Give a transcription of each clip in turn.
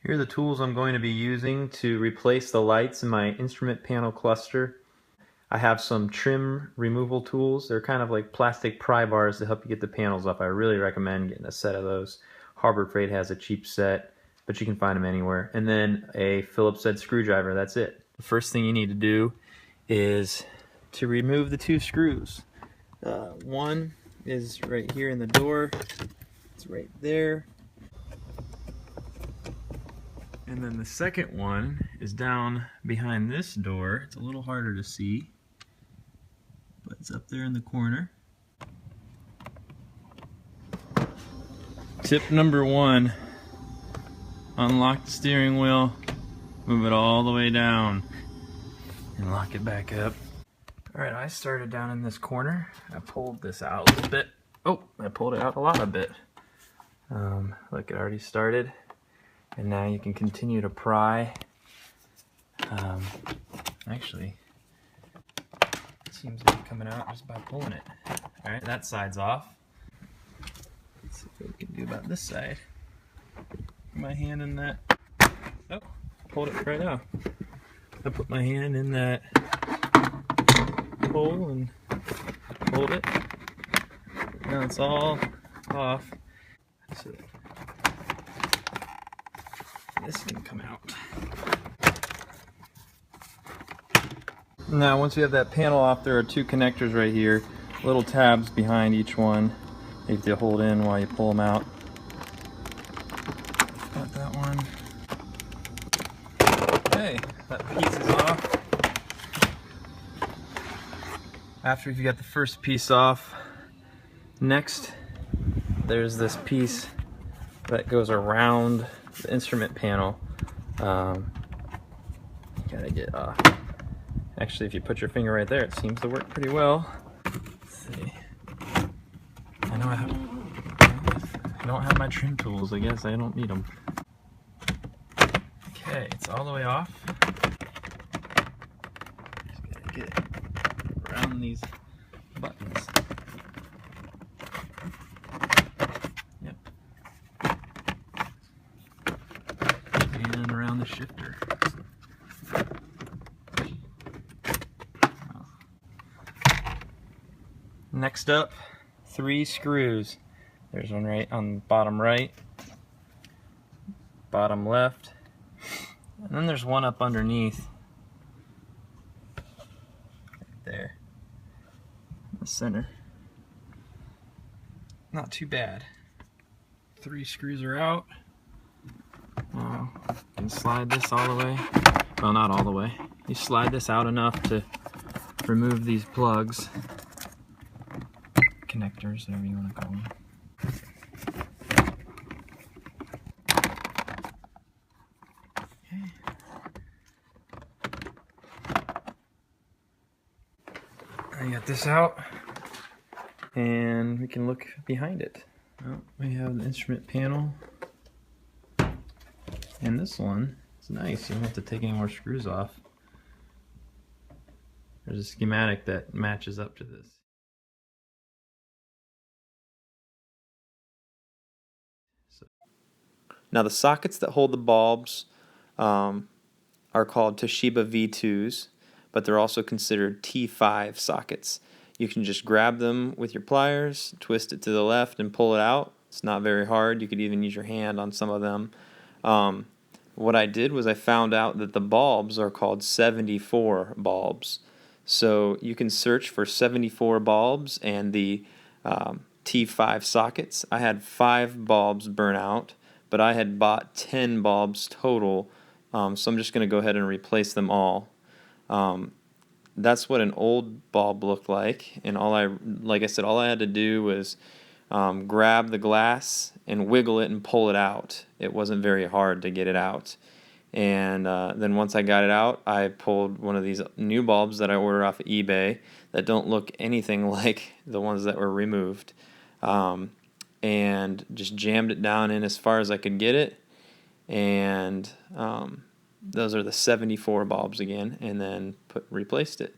Here are the tools I'm going to be using to replace the lights in my instrument panel cluster. I have some trim removal tools. They're kind of like plastic pry bars to help you get the panels off. I really recommend getting a set of those. Harbor Freight has a cheap set, but you can find them anywhere. And then a Phillips head screwdriver, that's it. The first thing you need to do is to remove the two screws. One is right here in the door. It's right there. And then the second one is down behind this door. It's a little harder to see, but it's up there in the corner. Tip number one, unlock the steering wheel, move it all the way down, and lock it back up. Alright, I started down in this corner. I pulled this out a little bit. Oh, I pulled it out a lot of bit. Look, it already started. And now you can continue to pry. Actually, it seems to be coming out just by pulling it. Alright, that side's off. Let's see what we can do about this side. Put my hand in that. Oh, pulled it right out. I put my hand in that hole and hold it. Now it's all off. So this can come out. Now once you have that panel off, there are two connectors right here, little tabs behind each one. You have to hold in while you pull them out. Got that one. Okay, that piece is off. After you got the first piece off, next there's this piece that goes around the instrument panel. Gotta get off. Actually, if you put your finger right there, it seems to work pretty well. Let's see. I know I don't have my trim tools. I guess I don't need them. Okay, it's all the way off. Just gotta get around these buttons. Yep. And around the shifter. Next up, 3 screws. There's one right on the bottom right, bottom left, and then there's one up underneath, right there, in the center. Not too bad. 3 screws are out. Now, you can slide this all the way. Well, not all the way. You slide this out enough to remove these plugs. Connectors, whatever you want to call them. Okay. I got this out, and we can look behind it. Well, we have the instrument panel, and this one is nice. You don't have to take any more screws off. There's a schematic that matches up to this. Now the sockets that hold the bulbs are called Toshiba V2s, but they're also considered T5 sockets. You can just grab them with your pliers, twist it to the left and pull it out. It's not very hard. You could even use your hand on some of them. What I did was I found out that the bulbs are called 74 bulbs. So you can search for 74 bulbs and the T5 sockets. I had 5 bulbs burn out, but I had bought 10 bulbs total, so I'm just going to go ahead and replace them all. That's what an old bulb looked like, and like I said, all I had to do was grab the glass and wiggle it and pull it out. It wasn't very hard to get it out. And then once I got it out, I pulled one of these new bulbs that I ordered off of eBay that don't look anything like the ones that were removed. And just jammed it down in as far as I could get it, and those are the 74 bulbs again, and then replaced it.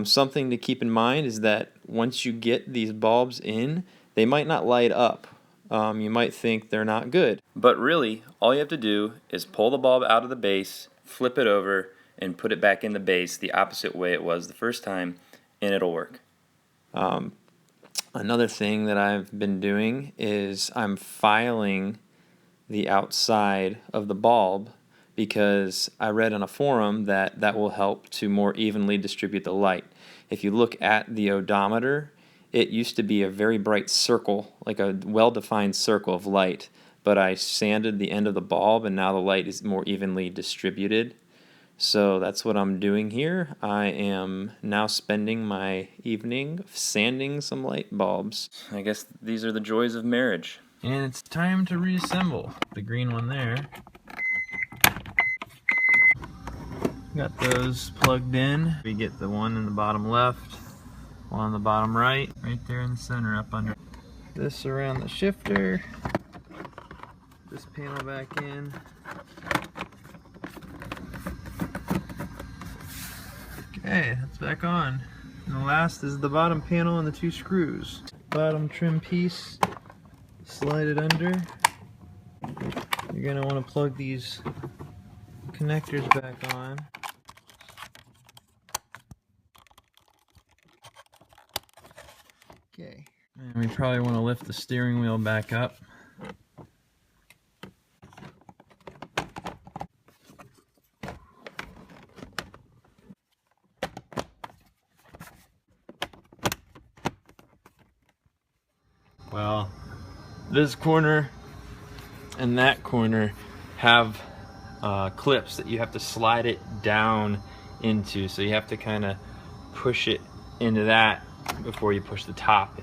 Something to keep in mind is that once you get these bulbs in, they might not light up you might think they're not good. But really, all you have to do is pull the bulb out of the base, flip it over, and put it back in the base the opposite way it was the first time, and it'll work. Another thing that I've been doing is I'm filing the outside of the bulb, because I read on a forum that that will help to more evenly distribute the light. If you look at the odometer, it used to be a very bright circle, like a well-defined circle of light, but I sanded the end of the bulb and now the light is more evenly distributed. So that's what I'm doing here. I am now spending my evening sanding some light bulbs. I guess these are the joys of marriage. And it's time to reassemble the green one there. Got those plugged in. We get the one in the bottom left, one on the bottom right there in the center up under. This around the shifter. This panel back in. Okay, that's back on. And the last is the bottom panel and the 2 screws. Bottom trim piece, slide it under. You're going to want to plug these connectors back on. Okay. And we probably want to lift the steering wheel back up. Well, this corner and that corner have clips that you have to slide it down into, so you have to kind of push it into that before you push the top.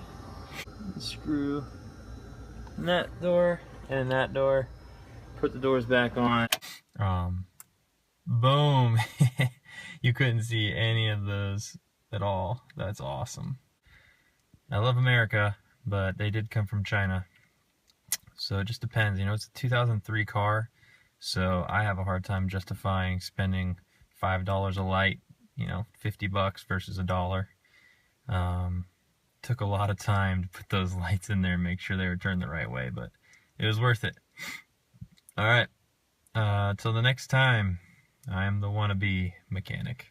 Screw in that door and that door, put the doors back on. Boom. You couldn't see any of those at all. That's awesome. I love America, but they did come from China. So it just depends, you know, it's a 2003 car, so I have a hard time justifying spending $5 a light, you know, 50 bucks versus $1. Took a lot of time to put those lights in there and make sure they were turned the right way, but it was worth it. All right, till the next time, I am the wannabe mechanic.